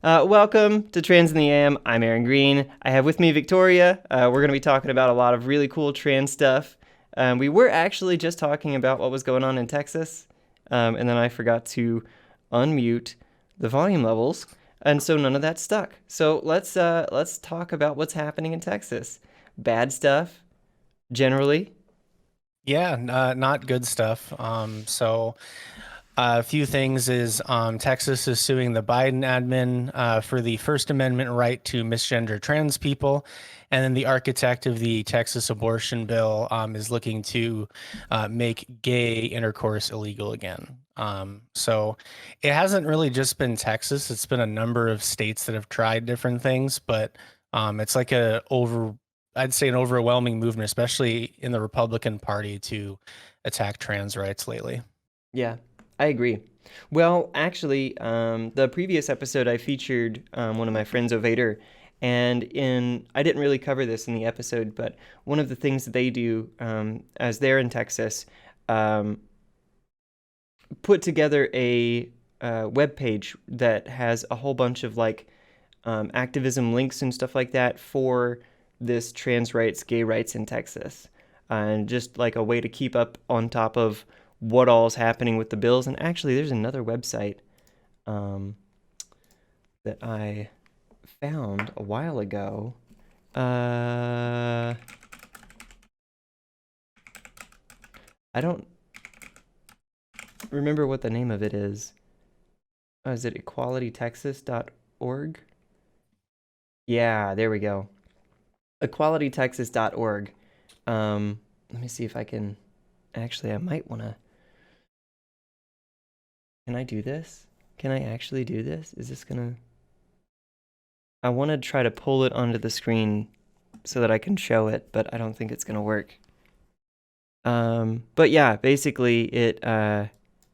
Welcome to Trans in the AM. I'm Aaron Green. I have with me Victoria. We're going to be talking about a lot of really cool trans stuff. We were actually just talking about what was going on in Texas, and then I forgot to unmute the volume levels, and so none of that stuck. So let's talk about what's happening in Texas. Bad stuff, generally. Yeah, not good stuff. A few things is Texas is suing the Biden admin for the First Amendment right to misgender trans people. And then the architect of the Texas abortion bill is looking to make gay intercourse illegal again. So it hasn't really just been Texas. It's been a number of states that have tried different things, but it's like I'd say an overwhelming movement, especially in the Republican Party, to attack trans rights lately. Yeah, I agree. Well, actually, the previous episode I featured one of my friends, Ovader, and in I didn't really cover this in the episode, but one of the things that they do as they're in Texas, um, put together a web page that has a whole bunch of like activism links and stuff like that for this trans rights, gay rights in Texas, and just like a way to keep up on top of what all's happening with the bills. And actually, there's another website um, that I found a while ago. Uh, I don't remember what the name of it is. Is it equalitytexas.org? Yeah, there we go. Equalitytexas.org. Let me see if I can. Actually, I might want to. Can I do this? Can I actually do this? Is this gonna. I want to try to pull it onto the screen so that I can show it, but I don't think it's gonna work. But yeah, basically, it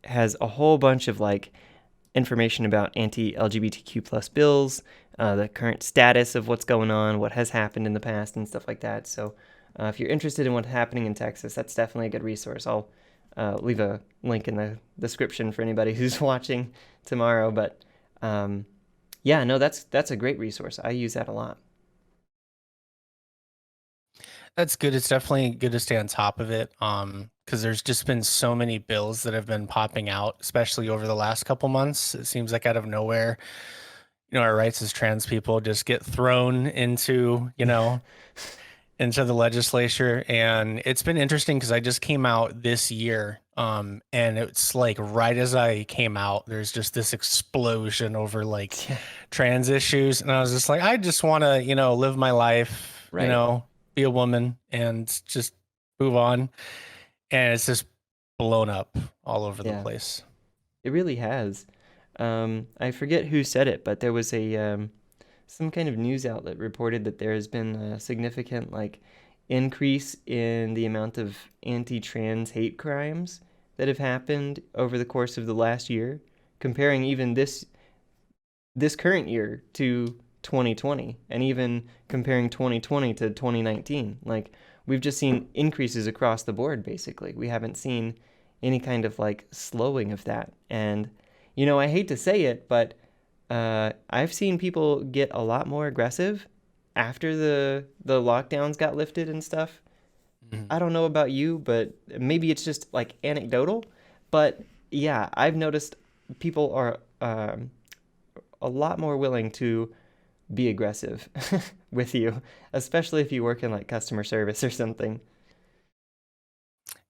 has a whole bunch of like information about anti-LGBTQ plus bills, the current status of what's going on, what has happened in the past, and stuff like that. So, if you're interested in what's happening in Texas, that's definitely a good resource. I'll leave a link in the description for anybody who's watching tomorrow. But um, yeah, no, that's a great resource. I use that a lot. That's good. It's definitely good to stay on top of it. Because there's just been so many bills that have been popping out, especially over the last couple months. It seems like out of nowhere, our rights as trans people just get thrown into the legislature. And it's been interesting because I just came out this year. And it's like right as I came out, there's just this explosion over like trans issues. And I was just like, I just want to, live my life, Right. be a woman and just move on. And it's just blown up all over the Yeah, place. it really has. I forget who said it, but there was a some kind of news outlet reported that there has been a significant like increase in the amount of anti-trans hate crimes that have happened over the course of the last year, comparing even this current year to 2020, and even comparing 2020 to 2019. Like, we've just seen increases across the board. Basically, we haven't seen any kind of like slowing of that. And I hate to say it, but I've seen people get a lot more aggressive after the lockdowns got lifted and stuff. Mhm. I don't know about you, but maybe it's just like anecdotal. But yeah, I've noticed people are a lot more willing to be aggressive with you, especially if you work in like customer service or something.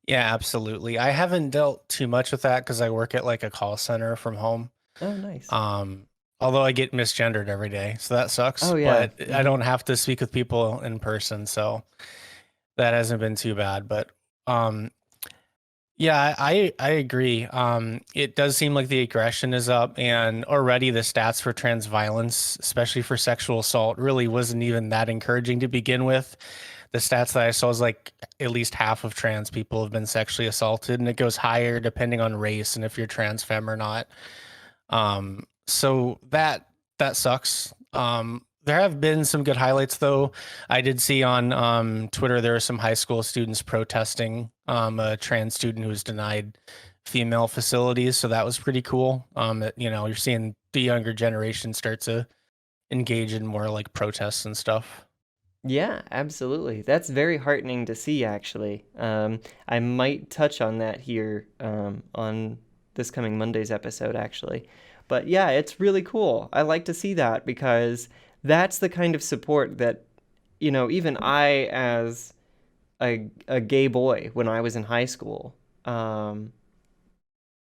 Yeah, absolutely. I haven't dealt too much with that because I work at like a call center from home. Oh, nice. Um, Although I get misgendered every day, so that sucks. Oh, yeah. But I don't have to speak with people in person, so that hasn't been too bad. But um, yeah, I agree. It does seem like the aggression is up, and already the stats for trans violence, especially for sexual assault, really wasn't even that encouraging to begin with. The stats that I saw is like at least half of trans people have been sexually assaulted, and it goes higher depending on race and if you're trans femme or not. So that sucks. There have been some good highlights though. I did see on Twitter there are some high school students protesting a trans student who was denied female facilities, so that was pretty cool. You know, you're seeing the younger generation start to engage in more like protests and stuff. Yeah, absolutely. That's very heartening to see, actually. I might touch on that here on this coming Monday's episode, actually. But yeah, it's really cool. I like to see that because that's the kind of support that, even I, as a gay boy when I was in high school, um,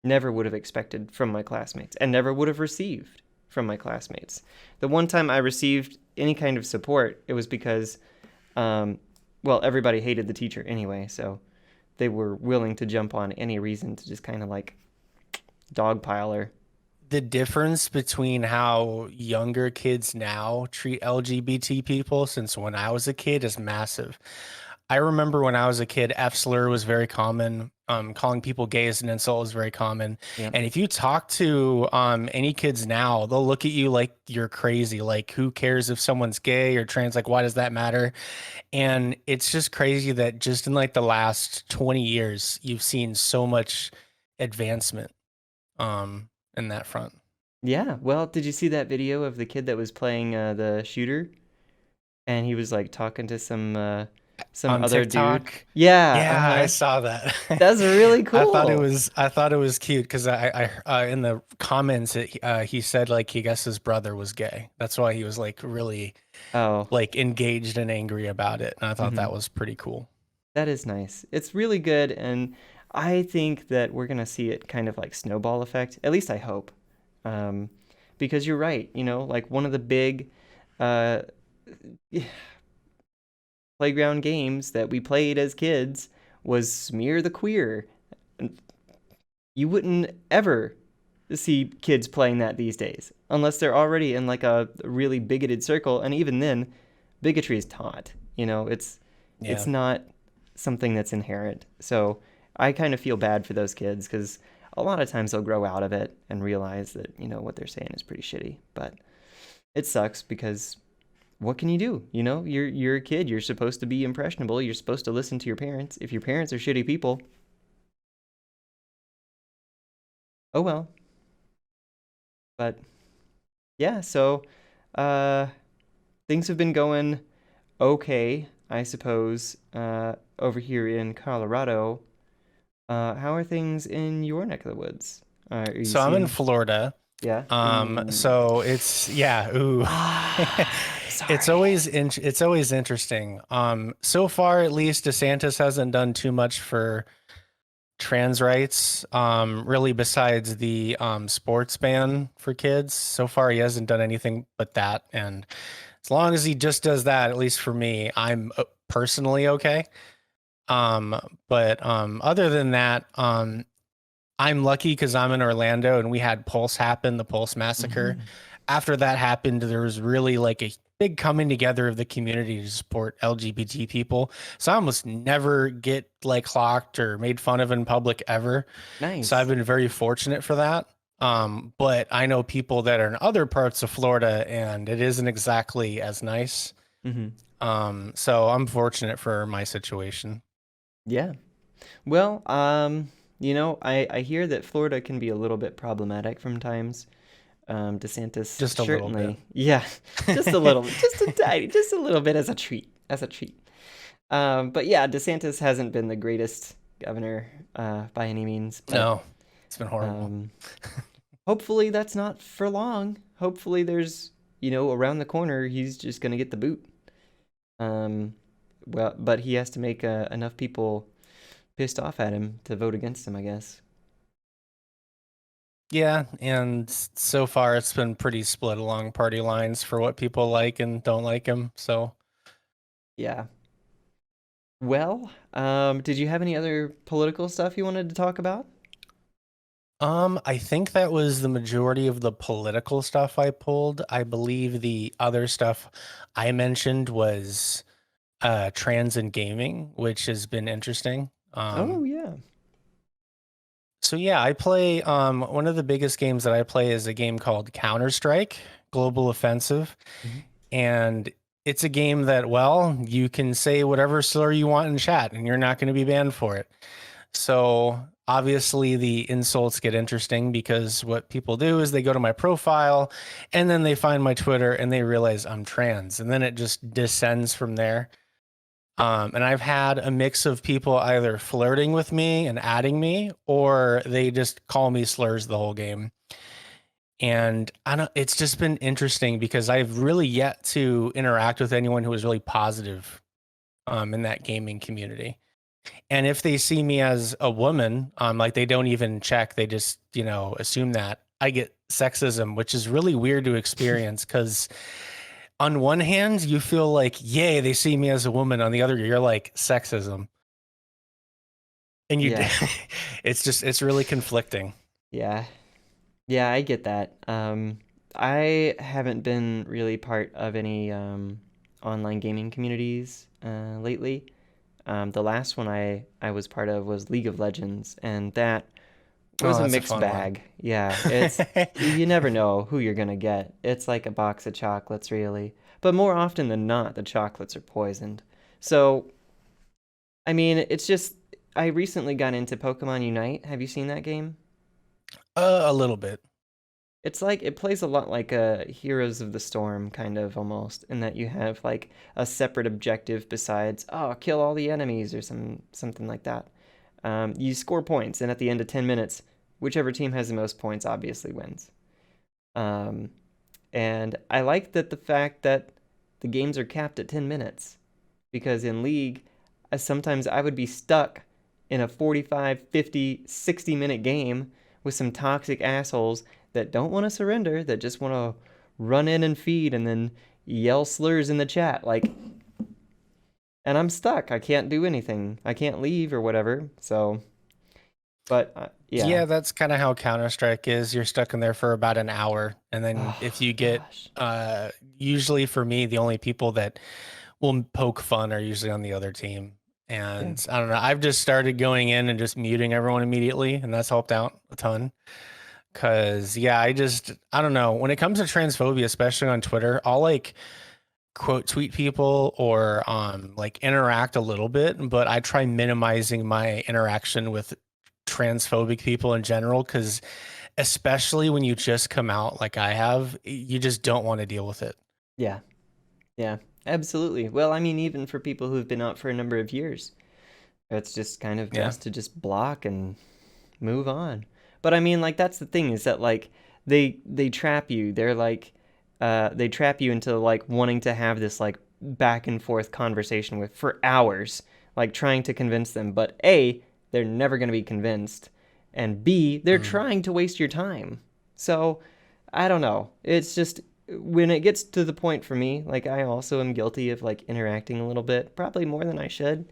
never would have expected from my classmates and never would have received from my classmates. The one time I received any kind of support, it was because, um, well, everybody hated the teacher anyway, so they were willing to jump on any reason to just kind of like dogpile her. The difference between how younger kids now treat LGBT people since when I was a kid is massive. I remember when I was a kid, F slur was very common. Calling people gay as an insult was very common. Yeah. And if you talk to any kids now, they'll look at you like you're crazy. Like, who cares if someone's gay or trans? Like, why does that matter? And it's just crazy that just in like the last 20 years, you've seen so much advancement in that front. Yeah. Well, did you see that video of the kid that was playing the shooter? And he was like talking to some On other dude. TikTok. Yeah, Yeah, I uh-huh. saw that. That's really cool. I thought it was cute because I in the comments he said like he guessed his brother was gay. That's why he was like really Oh, like engaged and angry about it. And I thought that hmm was pretty cool. that is nice. It's really good, and I think that we're gonna see it kind of like snowball effect. At least I hope. Um, because you're right, like one of the big uh, playground games that we played as kids was Smear the Queer. You wouldn't ever see kids playing that these days unless they're already in like a really bigoted circle, and even then, bigotry is taught. It's Yeah. not something that's inherent. So I kind of feel bad for those kids because a lot of times they'll grow out of it and realize that what they're saying is pretty shitty. But it sucks because what can you do? You're a kid. You're supposed to be impressionable. You're supposed to listen to your parents. If your parents are shitty people, oh well. But yeah, so uh, things have been going okay, I suppose, over here in Colorado. How are things in your neck of the woods? Are you So I'm in seeing? Florida. Yeah. Ooh. So it's yeah, ooh. Sorry. It's always interesting. So far at least DeSantis hasn't done too much for trans rights, really besides the sports ban for kids. So far he hasn't done anything but that. And as long as he just does that, at least for me, I'm personally okay. Um, but other than that, I'm lucky because I'm in Orlando and we had Pulse happen, the Pulse massacre. Mhm. After that happened, there was really like a big coming together of the community to support LGBT people. So I almost never get like clocked or made fun of in public ever. So I've Nice. been very fortunate for that. But I know people that are in other parts of Florida and it isn't exactly as nice. hmm So I'm fortunate for my situation. Yeah. Well, I hear that Florida can be a little bit problematic from times. DeSantis Just a little bit. certainly, yeah, just a little, just a tiny, just a little bit as a treat. But yeah, DeSantis hasn't been the greatest governor by any means, but No, it's been horrible. um, hopefully that's not for long. Hopefully there's, around the corner, he's just gonna get the boot. Um, well, but he has to make enough people pissed off at him to vote against him, I guess. Yeah, and so far it's been pretty split along party lines for what people like and don't like him. So, Yeah. Well, did you have any other political stuff you wanted to talk about? I think that was the majority of the political stuff I pulled. I believe the other stuff I mentioned was trans and gaming, which has been interesting. Oh, yeah. So yeah, I play one of the biggest games that I play is a game called Counter-Strike Global Offensive. Mhm. And it's a game that, well, you can say whatever slur you want in chat and you're not going to be banned for it. So obviously the insults get interesting because what people do is they go to my profile and then they find my Twitter and they realize I'm trans, and then it just descends from there. And I've had a mix of people either flirting with me and adding me, or they just call me slurs the whole game. And I don't, it's just been interesting because I've really yet to interact with anyone who is really positive in that gaming community. And if they see me as a woman, like they don't even check, they just, assume that I get sexism, which is really weird to experience because on one hand, you feel like, yay, they see me as a woman. On the other, you're like sexism. And you, Yeah. it's really conflicting. Yeah. Yeah, I get that. I haven't been really part of any online gaming communities lately. The last one I was part of was League of Legends, and that Oh, was a that's a mixed fun one. bag. Yeah, it's you never know who you're gonna get. It's like a box of chocolates, really. But more often than not, the chocolates are poisoned. So, I mean, it's just I recently got into Pokemon Unite. Have you seen that game? A little bit. It's like it plays a lot like a Heroes of the Storm kind of almost, in that you have like a separate objective besides kill all the enemies or something like that. You score points, and at the end of 10 minutes, whichever team has the most points obviously wins. Um, and I like that the fact that the games are capped at 10 minutes, because in League, sometimes I would be stuck in a 45, 50, 60 minute game with some toxic assholes that don't want to surrender, that just want to run in and feed and then yell slurs in the chat. Like, and I'm stuck. I can't do anything. I can't leave or whatever. So, but yeah. Yeah, that's kind of how Counter-Strike is. You're stuck in there for about an hour. And then Oh, if you get, gosh. usually for me, the only people that will poke fun are usually on the other team. Yeah. And I don't know, I've just started going in and just muting everyone immediately, and that's helped out a ton. Cause yeah, I don't know. When it comes to transphobia, especially on Twitter, I'll like quote tweet people or like interact a little bit, but I try minimizing my interaction with transphobic people in general, because especially when you just come out like I have, you just don't want to deal with it. Yeah. Yeah. Absolutely. Well, I mean, even for people who've been out for a number of years, it's just kind of Yeah. best to just block and move on. But I mean, like that's the thing is that like they trap you. They're like they trap you into like wanting to have this like back and forth conversation with for hours, like trying to convince them. But A, they're never going to be convinced, and B, they're Mm. trying to waste your time. So, I don't know. It's just when it gets to the point for me, like I also am guilty of like interacting a little bit, probably more than I should.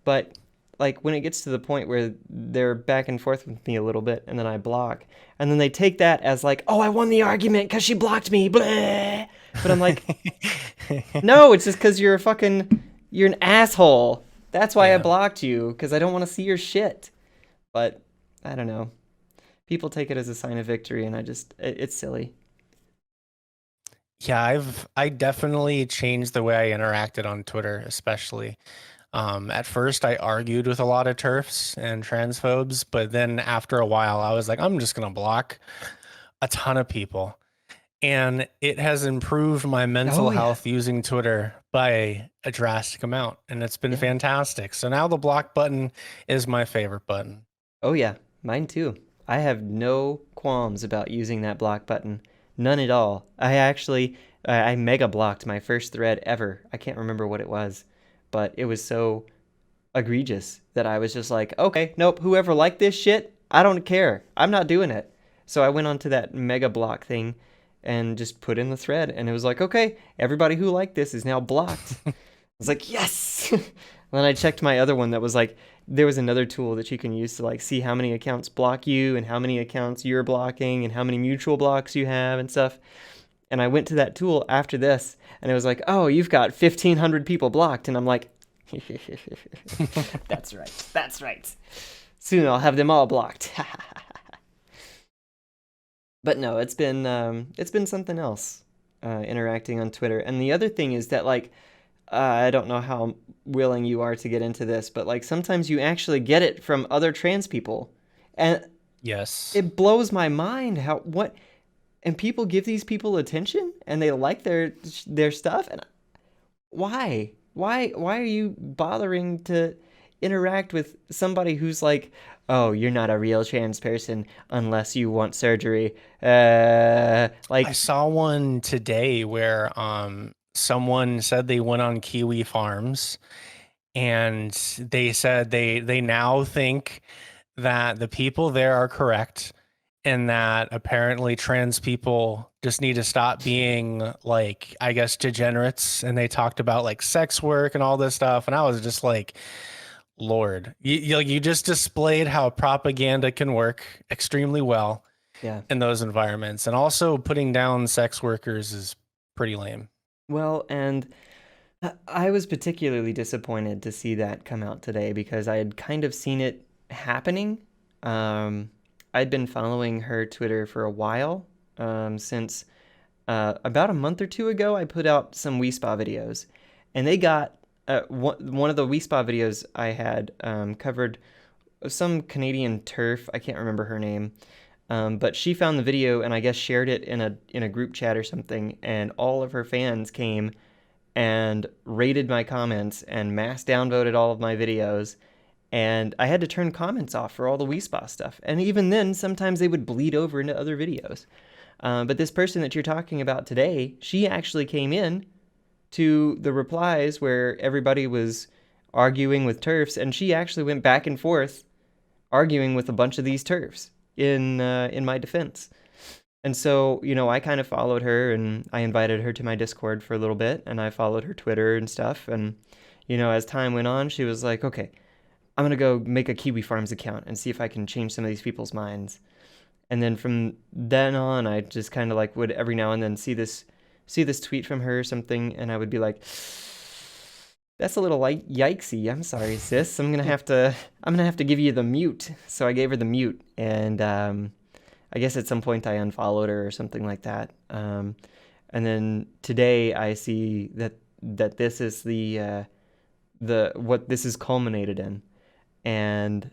But like when it gets to the point where they're back and forth with me a little bit and then I block, and then they take that as like, oh, I won the argument because she blocked me. Blah. But I'm like, no, it's just because you're an asshole. That's why I Yeah. blocked you, because I don't want to see your shit. But I don't know. People take it as a sign of victory, and it's silly. Yeah, I definitely changed the way I interacted on Twitter, especially. At first, I argued with a lot of TERFs and transphobes, but then after a while, I was like, I'm just gonna block a ton of people, and it has improved my mental Oh yeah, health using Twitter by a drastic amount, and it's been yeah. fantastic. So now the block button is my favorite button. Oh yeah, mine too. I have no qualms about using that block button. None at all. I mega blocked my first thread ever. I can't remember what it was, but it was so egregious that I was just like, okay, nope, whoever liked this shit, I don't care. I'm not doing it. So I went onto that mega block thing and just put in the thread, and it was like, okay, everybody who liked this is now blocked. I was like, yes. Then I checked my other one that was like, there was another tool that you can use to like see how many accounts block you and how many accounts you're blocking and how many mutual blocks you have and stuff. And I went to that tool after this, and it was like, oh, you've got 1,500 people blocked. And I'm like, that's right. That's right. Soon I'll have them all blocked. But no, it's been something else interacting on Twitter. And the other thing is that like I don't know how willing you are to get into this, but like sometimes you actually get it from other trans people, And Yes. it blows my mind how what and people give these people attention and they like their stuff and why are you bothering to interact with somebody who's like, oh, you're not a real trans person unless you want surgery, I like, saw one today where someone said they went on Kiwi Farms and they said they now think that the people there are correct and that apparently trans people just need to stop being like, I guess, degenerates. And they talked about like sex work and all this stuff. And I was just like, Lord, you just displayed how propaganda can work extremely well yeah. in those environments. And also putting down sex workers is pretty lame. Well, and I was particularly disappointed to see that come out today because I had kind of seen it happening. Um, I'd been following her Twitter for a while, since about a month or two ago. I put out some Wii Spa videos, and they got one of the Wii Spa videos I had covered some Canadian turf. I can't remember her name. But she found the video and I guess shared it in a group chat or something, and all of her fans came and rated my comments and mass downvoted all of my videos. And I had to turn comments off for all the Wii Spa stuff. And even then, sometimes they would bleed over into other videos. But this person that you're talking about today, she actually came in to the replies where everybody was arguing with turfs, and she actually went back and forth arguing with a bunch of these turfs in my defense. And so, I kind of followed her and I invited her to my Discord for a little bit and I followed her Twitter and stuff. And, as time went on, she was like, okay, I'm going to go make a Kiwi Farms account and see if I can change some of these people's minds. And then from then on, I just kind of like would every now and then see this tweet from her or something. And I would be like, that's a little like yikesy. I'm sorry, sis. I'm gonna have to give you the mute. So I gave her the mute, and I guess at some point I unfollowed her or something like that. And then today I see that this is the what this is culminated in, and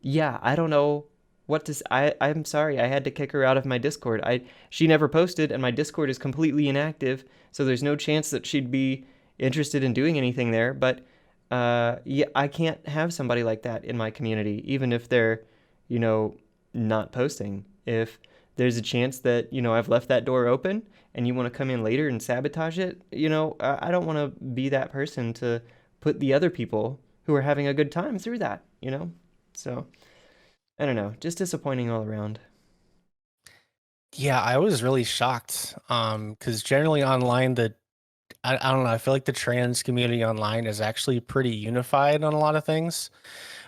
yeah, I don't know what to. I'm sorry, I had to kick her out of my Discord. She never posted, and my Discord is completely inactive, so there's no chance that she'd be interested in doing anything there. But yeah, I can't have somebody like that in my community, even if they're, you know, not posting. If there's a chance that, I've left that door open and you want to come in later and sabotage it, I don't want to be that person to put the other people who are having a good time through that. So, I don't know, just disappointing all around. Yeah, I was really shocked. Because generally online, I don't know, I feel like the trans community online is actually pretty unified on a lot of things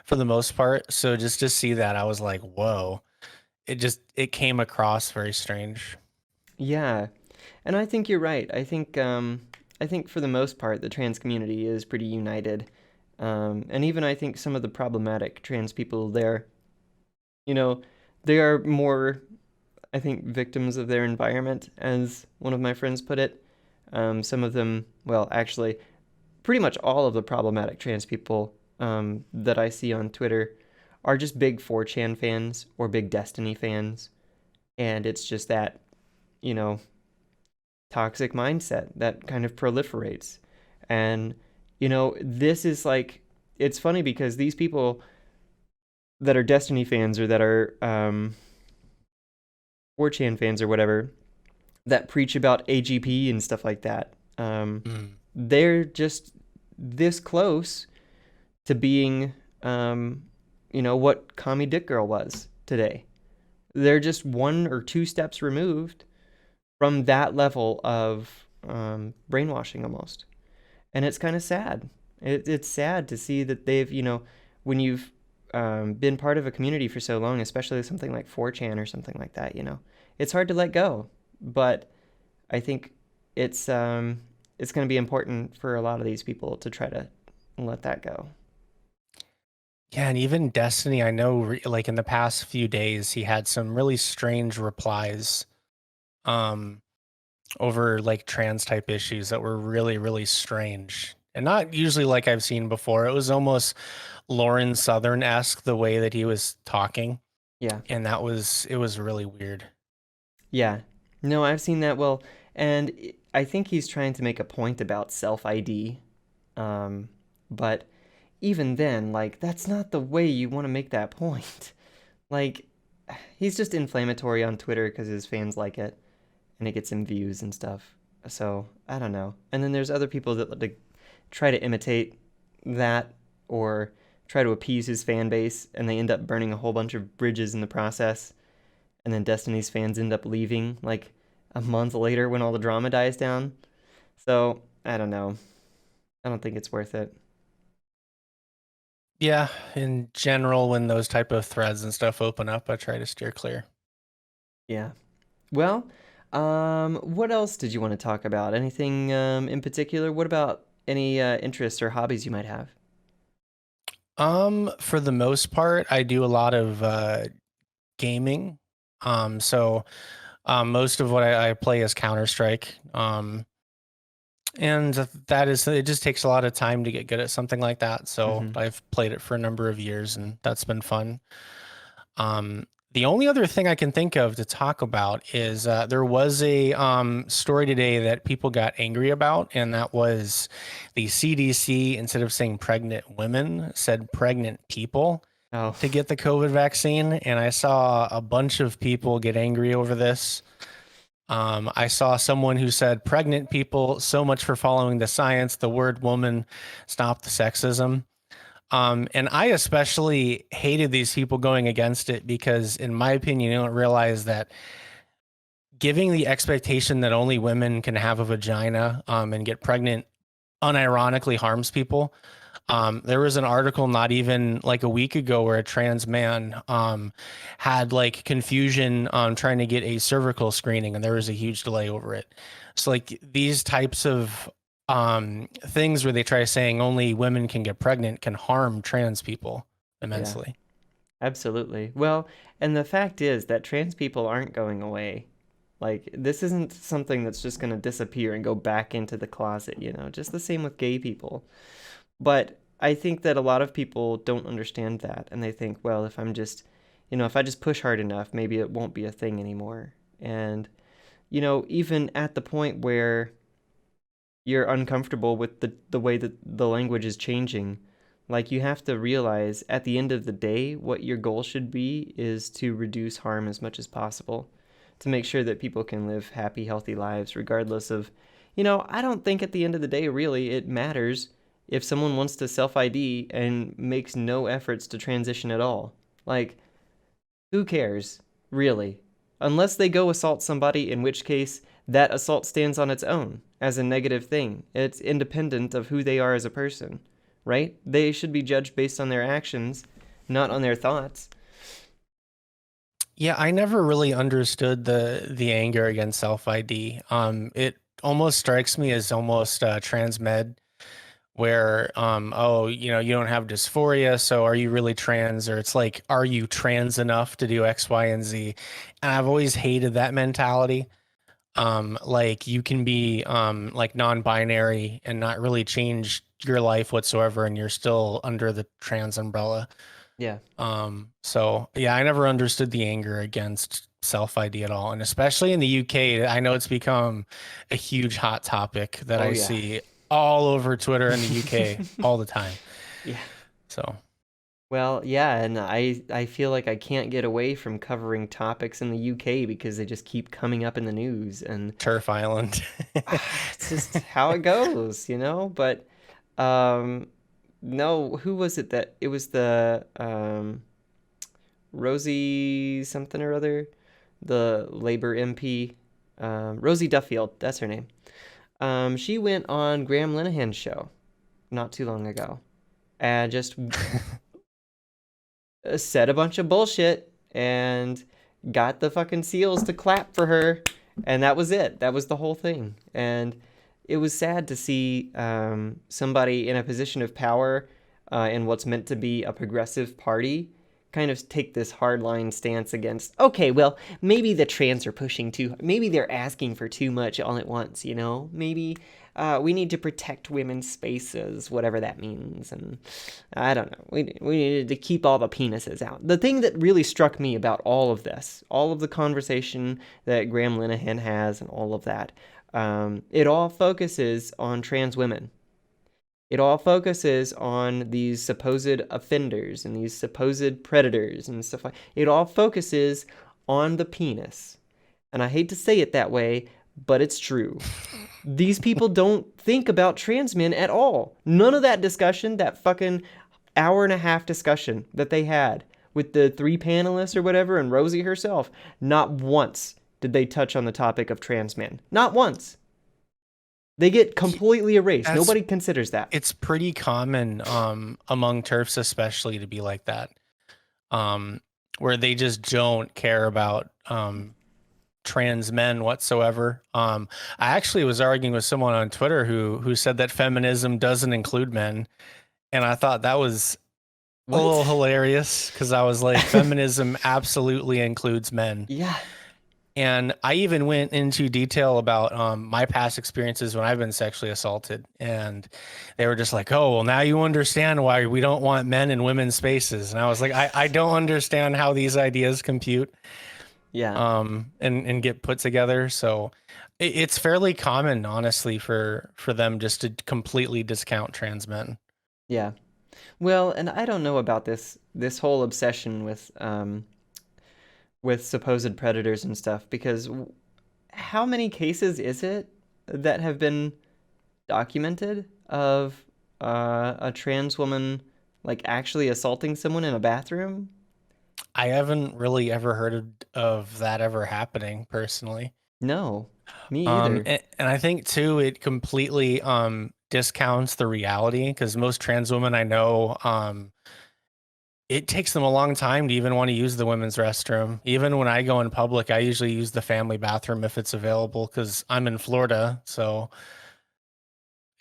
for the most part. So just to see that, I was like, whoa. It came across very strange. Yeah, and I think you're right. I think for the most part the trans community is pretty united. And even I think some of the problematic trans people there, you know, they are more, I think, victims of their environment, as one of my friends put it. Some of them, well, actually, pretty much all of the problematic trans people that I see on Twitter are just big 4chan fans or big Destiny fans. And it's just that, you know, toxic mindset that kind of proliferates. And, this is like, it's funny because these people that are Destiny fans or that are 4chan fans or whatever that preach about AGP and stuff like that, Mm. they're just this close to being, what Commie Dick Girl was today. They're just one or two steps removed from that level of brainwashing almost. And it's kind of sad. It's sad to see that they've, when you've been part of a community for so long, especially something like 4chan or something like that, it's hard to let go. But I think it's going to be important for a lot of these people to try to let that go. Yeah, and even Destiny, I know, like in the past few days, he had some really strange replies um, over like trans type issues that were really, really strange. and not usually like I've seen before. It was almost Lauren Southern-esque the way that he was talking, Yeah. and it was really weird. Yeah. No, I've seen that. Well, and I think he's trying to make a point about self ID. Um, but even then, like, that's not the way you want to make that point. Like, he's just inflammatory on Twitter because his fans like it and it gets him views and stuff. So, I don't know. And then there's other people that like, try to imitate that or try to appease his fan base and they end up burning a whole bunch of bridges in the process. And then Destiny's fans end up leaving like a month later when all the drama dies down. So, I don't know. I don't think it's worth it. Yeah, in general, when those type of threads and stuff open up, I try to steer clear. Yeah. Well, what else did you want to talk about? Anything in particular? What about any interests or hobbies you might have? For the most part, I do a lot of gaming. So most of what I play is Counter-Strike. And that is, it just takes a lot of time to get good at something like that. So Hmm. I've played it for a number of years, and that's been fun. The only other thing I can think of to talk about is there was a story today that people got angry about, and that was the CDC, instead of saying pregnant women, said pregnant people Oh, to get the COVID vaccine. And I saw a bunch of people get angry over this. I saw someone who said, pregnant people, so much for following the science. The word woman, stop the sexism. And I especially hated these people going against it because, in my opinion, you don't realize that giving the expectation that only women can have a vagina and get pregnant unironically harms people. There was an article not even like a week ago where a trans man had like confusion on trying to get a cervical screening, and there was a huge delay over it. So like these types of things where they try saying only women can get pregnant can harm trans people yeah, immensely. absolutely. Well, and the fact is that trans people aren't going away. Like, this isn't something that's just going to disappear and go back into the closet, just the same with gay people. But I think that a lot of people don't understand that. And they think, well, if I just push hard enough, maybe it won't be a thing anymore. And, even at the point where you're uncomfortable with the way that the language is changing, like you have to realize at the end of the day, what your goal should be is to reduce harm as much as possible, to make sure that people can live happy, healthy lives, regardless of, I don't think at the end of the day, really, it matters if someone wants to self ID and makes no efforts to transition at all. Like, who cares, really? Unless they go assault somebody, in which case that assault stands on its own as a negative thing. It's independent of who they are as a person, right? They should be judged based on their actions, not on their thoughts. Yeah, I never really understood the anger against self ID. It almost strikes me as almost trans med, where oh, you don't have dysphoria, so are you really trans? Or it's like, are you trans enough to do X, Y, and Z? And I've always hated that mentality. Like you can be like non-binary and not really change your life whatsoever, and you're still under the trans umbrella. Yeah. So yeah, I never understood the anger against self ID at all. And especially in the UK, I know it's become a huge hot topic that Oh, I yeah. see all over Twitter in the UK all the time. Yeah. So Well, yeah, and I feel like I can't get away from covering topics in the UK because they just keep coming up in the news, and Turf Island. it's just how it goes. But um no, who was it that it was the Rosie something or other, the Labor MP, Rosie Duffield, that's her name. She went on Graham Linehan's show not too long ago and just said a bunch of bullshit and got the fucking SEALs to clap for her, and that was it. That was the whole thing. And it was sad to see somebody in a position of power in what's meant to be a progressive party kind of take this hardline stance against, okay, well, maybe the trans are pushing too, maybe they're asking for too much all at once, you know? Maybe we need to protect women's spaces, whatever that means. And I don't know. We needed to keep all the penises out. The thing that really struck me about all of this, all of the conversation that Graham Linehan has and all of that, it all focuses on trans women. It all focuses on these supposed offenders and these supposed predators and stuff like it. All focuses on the penis. And I hate to say it that way, but it's true. These people don't think about trans men at all. None of that discussion, that fucking hour and a half discussion that they had with the 3 panelists or whatever and Rosie herself, not once did they touch on the topic of trans men. Not once. They get completely erased. Nobody considers that. It's pretty common among TERFs especially to be like that, where they just don't care about trans men whatsoever. I actually was arguing with someone on Twitter who said that feminism doesn't include men, and I thought that was a little hilarious because I was like, feminism absolutely includes men. Yeah. And I even went into detail about my past experiences when I've been sexually assaulted. And they were just like, oh, well, now you understand why we don't want men in women's spaces. And I was like, I don't understand how these ideas compute. Yeah. And get put together. So it's fairly common, honestly, for them just to completely discount trans men. Yeah. Well, and I don't know about this whole obsession with supposed predators and stuff, because how many cases is it that have been documented of a trans woman like actually assaulting someone in a bathroom? I haven't really ever heard of that ever happening personally. No, me either. And I think too, it completely discounts the reality, because most trans women I know, it takes them a long time to even want to use the women's restroom. Even when I go in public, I usually use the family bathroom if it's available, because I'm in Florida. So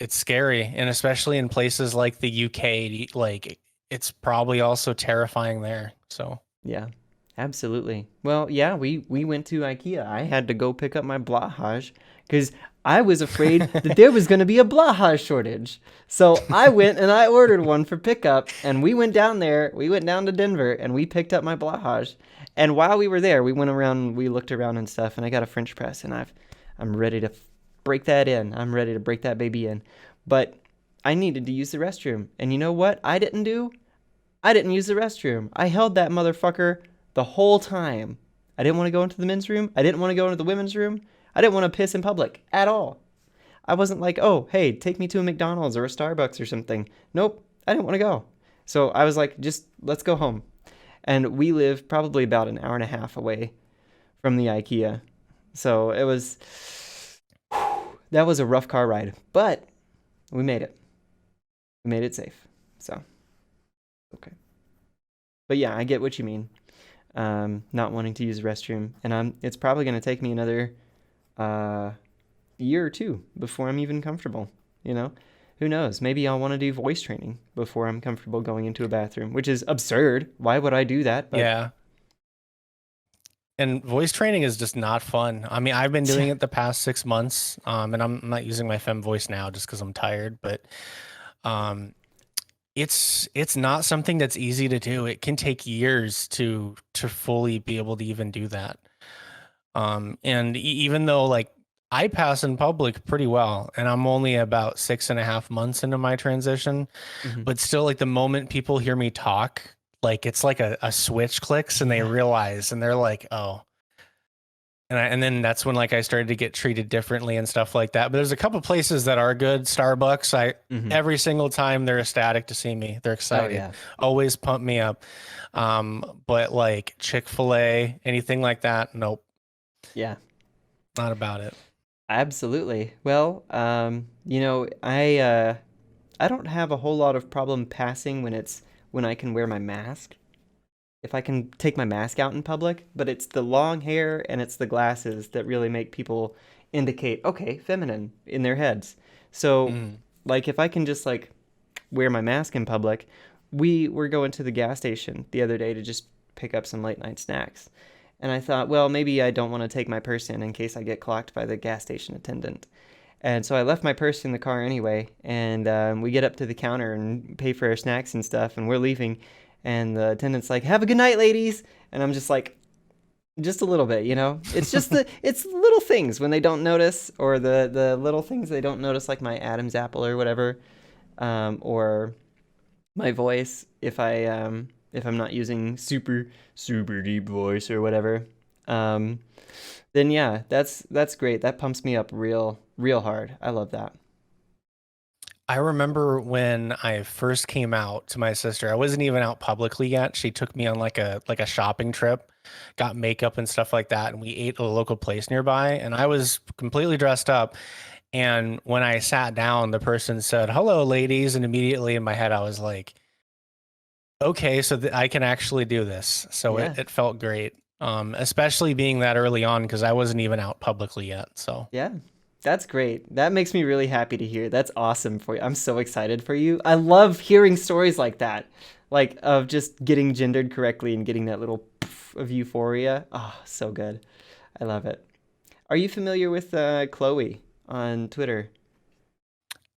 it's scary. And especially in places like the UK, like it's probably also terrifying there. So Yeah, absolutely. Well, yeah, we went to IKEA. I had to go pick up my Blahaj because I was afraid that there was going to be a Blahaj shortage. So I went and I ordered one for pickup, and we went down there. We went down to Denver, and we picked up my Blahaj. And while we were there, we went around, we looked around and stuff, and I got a French press, and I'm ready to break that in. I'm ready to break that baby in. But I needed to use the restroom. And you know what I didn't do? I didn't use the restroom. I held that motherfucker the whole time. I didn't want to go into the men's room. I didn't want to go into the women's room. I didn't want to piss in public at all. I wasn't like, oh, hey, take me to a McDonald's or a Starbucks or something. Nope, I didn't want to go. So I was like, just let's go home. And we live probably about an hour and a half away from the IKEA. So it was, that was a rough car ride. But we made it. We made it safe. So, okay. But yeah, I get what you mean. Not wanting to use the restroom. And it's probably going to take me another year or two before I'm even comfortable, you know? Who knows? Maybe I'll want to do voice training before I'm comfortable going into a bathroom, which is absurd. Why would I do that? But yeah. And voice training is just not fun. I mean, I've been doing it the past 6 months, and I'm not using my fem voice now just because I'm tired, but it's not something that's easy to do. It can take years to fully be able to even do that. And even though like I pass in public pretty well, and I'm only about 6.5 months into my transition, but still, like the moment people hear me talk, like it's like a switch clicks and they realize, and they're like, oh. And then that's when like I started to get treated differently and stuff like that. But there's a couple places that are good. Starbucks, every single time they're ecstatic to see me. They're excited. Oh, yeah. Always pump me up. But like Chick-fil-A, anything like that, nope. Yeah. Not about it. Absolutely. Well, you know, I don't have a whole lot of problem passing when I can wear my mask. If I can take my mask out in public, but it's the long hair and it's the glasses that really make people indicate, okay, feminine in their heads. So, like, if I can just like wear my mask in public, we were going to the gas station the other day to just pick up some late night snacks. And I thought, well, maybe I don't want to take my purse in case I get clocked by the gas station attendant. And so I left my purse in the car anyway. And we get up to the counter and pay for our snacks and stuff. And we're leaving. And the attendant's like, "Have a good night, ladies." And I'm just like, just a little bit, you know? It's just it's little things when they don't notice, or the little things they don't notice, like my Adam's apple or whatever, or my voice if I'm not using super deep voice or whatever. Um, then yeah, that's great. That pumps me up real hard. I love that. I remember when I first came out to my sister, I wasn't even out publicly yet. She took me on like a shopping trip, got makeup and stuff like that, and we ate at a local place nearby, and I was completely dressed up. And when I sat down, the person said, "Hello, ladies," and immediately in my head I was like, "Okay, so I can actually do this." So Yeah. it felt great. Especially being that early on because I wasn't even out publicly yet. So Yeah. That's great. That makes me really happy to hear. That's awesome for you. I'm so excited for you. I love hearing stories like that. Like of just getting gendered correctly and getting that little poof of euphoria. Oh, so good. I love it. Are you familiar with Chloe on Twitter?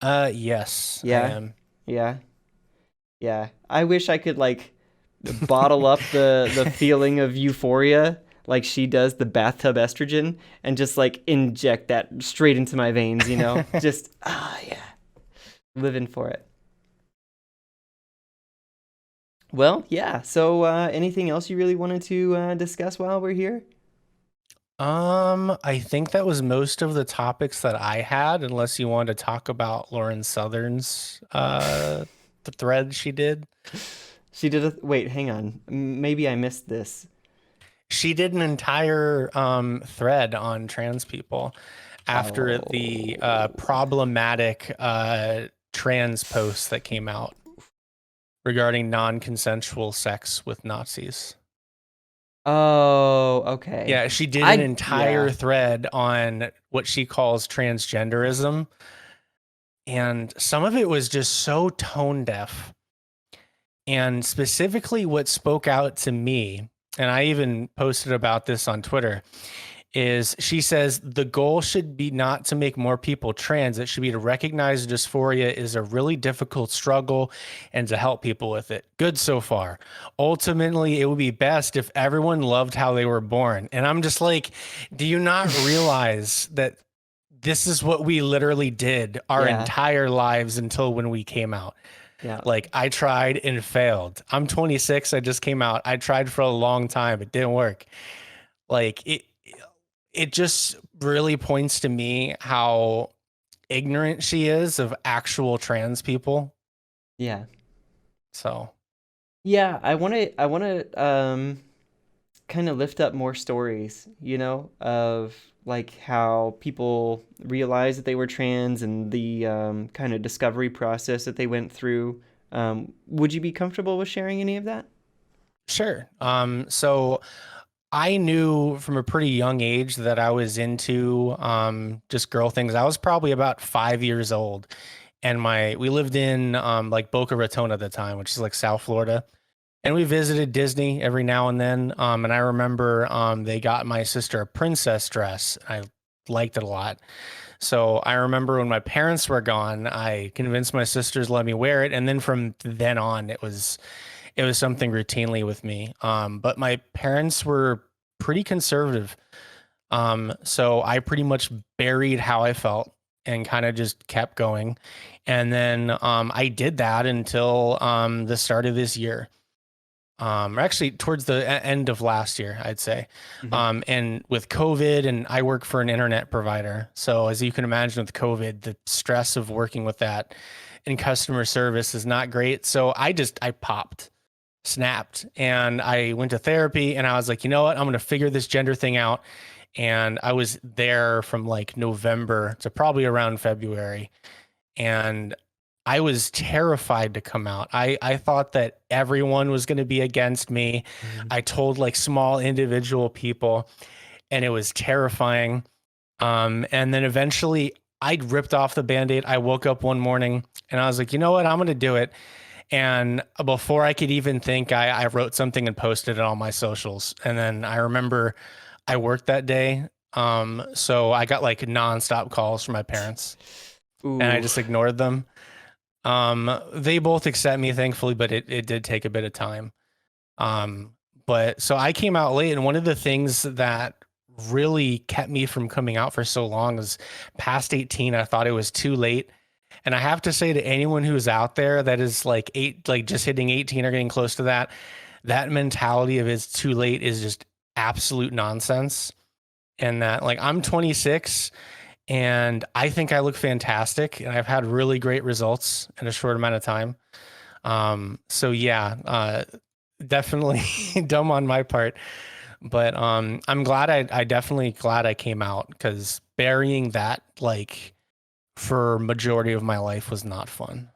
yes, I Yeah. am. Yeah. Yeah, I wish I could like bottle up the feeling of euphoria like she does the bathtub estrogen and just like inject that straight into my veins, you know? Just yeah, living for it. Well, yeah. So, anything else you really wanted to discuss while we're here? I think that was most of the topics that I had, unless you wanted to talk about Lauren Southern's the thread she did. She did a wait. Hang on. Maybe I missed this. She did an entire thread on trans people after the Oh. problematic trans posts that came out regarding non-consensual sex with Nazis. Oh, okay. Yeah, she did an I entire yeah. thread on what she calls transgenderism. And some of it was just so tone deaf. And specifically, what spoke out to me, and I even posted about this on Twitter, is she says the goal should be not to make more people trans. It should be to recognize dysphoria is a really difficult struggle and to help people with it. Good so far. Ultimately, it would be best if everyone loved how they were born. And I'm just like, do you not realize that this is what we literally did our Yeah. entire lives until when we came out? Yeah. Like I tried and failed. I'm 26. I just came out. I tried for a long time. It didn't work. Like it just really points to me how ignorant she is of actual trans people. Yeah. So, Yeah, I want to kind of lift up more stories, you know, of like how people realized that they were trans and the kind of discovery process that they went through. Would you be comfortable with sharing any of that? sure. So I knew from a pretty young age that I was into just girl things. I was probably about 5 years old, and my we lived in like Boca Raton at the time, which is like South Florida. And we visited Disney every now and then. And I remember they got my sister a princess dress. I liked it a lot. So I remember when my parents were gone, I convinced my sisters to let me wear it. And then from then on, it was something routinely with me. But my parents were pretty conservative. So I pretty much buried how I felt and kind of just kept going. And then I did that until the start of this year, or actually towards the end of last year, I'd say. Hmm. And with COVID, and I work for an internet provider. So as you can imagine with COVID, the stress of working with that and customer service is not great. So I popped, snapped, and I went to therapy and I was like, you know what? I'm going to figure this gender thing out. And I was there from like November to probably around February. And I was terrified to come out. I thought that everyone was going to be against me. Hmm. I told like small individual people, and it was terrifying. And then eventually I ripped off the band-aid. I woke up one morning and I was like, you know what? I'm going to do it. And before I could even think, I wrote something and posted it on my socials. And then I remember I worked that day. So I got like nonstop calls from my parents and I Ooh. just ignored them. They both accept me, thankfully, but it did take a bit of time. Um, but so I came out late, and one of the things that really kept me from coming out for so long is past 18. I thought it was too late. And I have to say to anyone who's out there that is like just hitting 18 or getting close to that, that mentality of it's too late is just absolute nonsense. And that like I'm 26 and I think I look fantastic and I've had really great results in a short amount of time. So yeah, definitely dumb on my part, but I'm glad I definitely glad I came out because burying that like for majority of my life was not fun.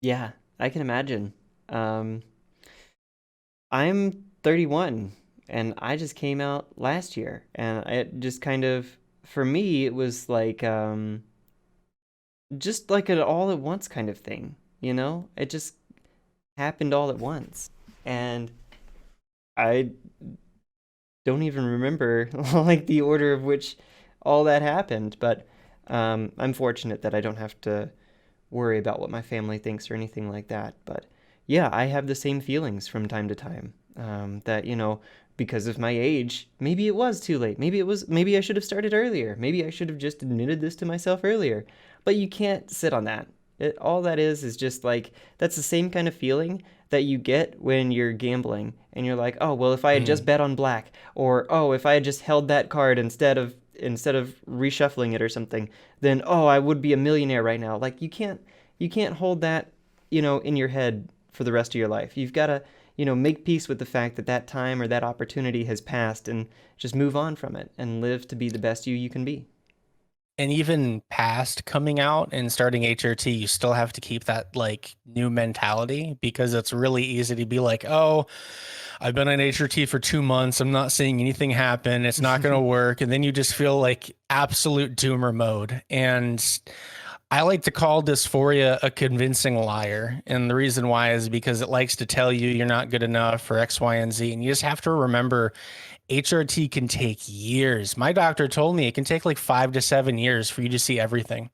Yeah, I can imagine. Um, I'm 31 and I just came out last year and it just kind of for me it was like just like an all at once kind of thing, you know? It just happened all at once. And I don't even remember like the order of which all that happened, but I'm fortunate that I don't have to worry about what my family thinks or anything like that. But yeah, I have the same feelings from time to time. That, because of my age, maybe it was too late. Maybe I should have started earlier. Maybe I should have just admitted this to myself earlier. But you can't sit on that. All that is just like, that's the same kind of feeling that you get when you're gambling and you're like, oh, well, if I had just Mhm. bet on black, or oh, if I had just held that card instead of reshuffling it or something, then oh, I would be a millionaire right now. Like you can't hold that, in your head for the rest of your life. You've got to, make peace with the fact that that time or that opportunity has passed and just move on from it and live to be the best you can be. And even past coming out and starting HRT, you still have to keep that like new mentality because it's really easy to be like, oh, I've been on HRT for 2 months. I'm not seeing anything happen. It's not going to work. And then you just feel like absolute doomer mode. And I like to call dysphoria a convincing liar. And the reason why is because it likes to tell you you're not good enough for X, Y, and Z. And you just have to remember HRT can take years. My doctor told me it can take like 5 to 7 years for you to see everything.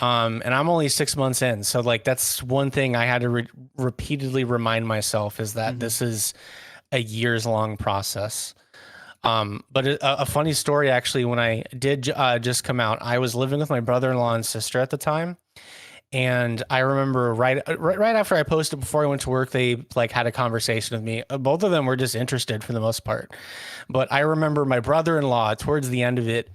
And I'm only 6 months in. So like, that's one thing I had to repeatedly remind myself is that Hmm. this is a years long process. But a funny story, actually, when I did just come out, I was living with my brother-in-law and sister at the time. And I remember right after I posted before I went to work, they like had a conversation with me. Both of them were just interested for the most part. But I remember my brother-in-law towards the end of it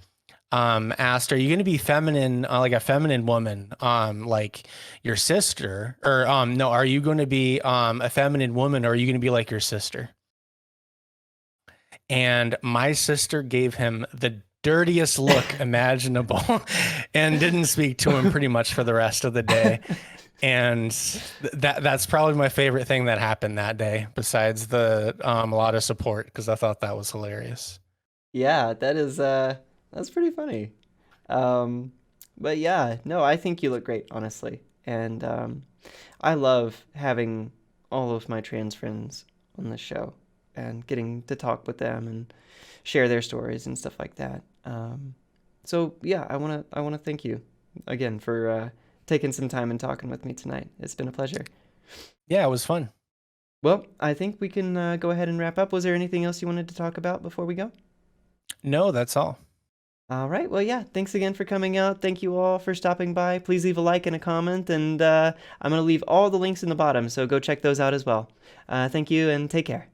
asked, "Are you going to be feminine, like a feminine woman, like your sister, or no? Are you going to be a feminine woman, or are you going to be like your sister?" And my sister gave him the dirtiest look imaginable and didn't speak to him pretty much for the rest of the day. And that's probably my favorite thing that happened that day, besides the a lot of support, because I thought that was hilarious. Yeah, that's pretty funny. Um, but yeah, no, I think you look great, honestly. And I love having all of my trans friends on the show and getting to talk with them and share their stories and stuff like that. So yeah, I wanna thank you again for taking some time and talking with me tonight. It's been a pleasure. Yeah, it was fun. Well, I think we can go ahead and wrap up. Was there anything else you wanted to talk about before we go? No, that's all. All right. Well, yeah. Thanks again for coming out. Thank you all for stopping by. Please leave a like and a comment, and I'm going to leave all the links in the bottom, so go check those out as well. Thank you and take care.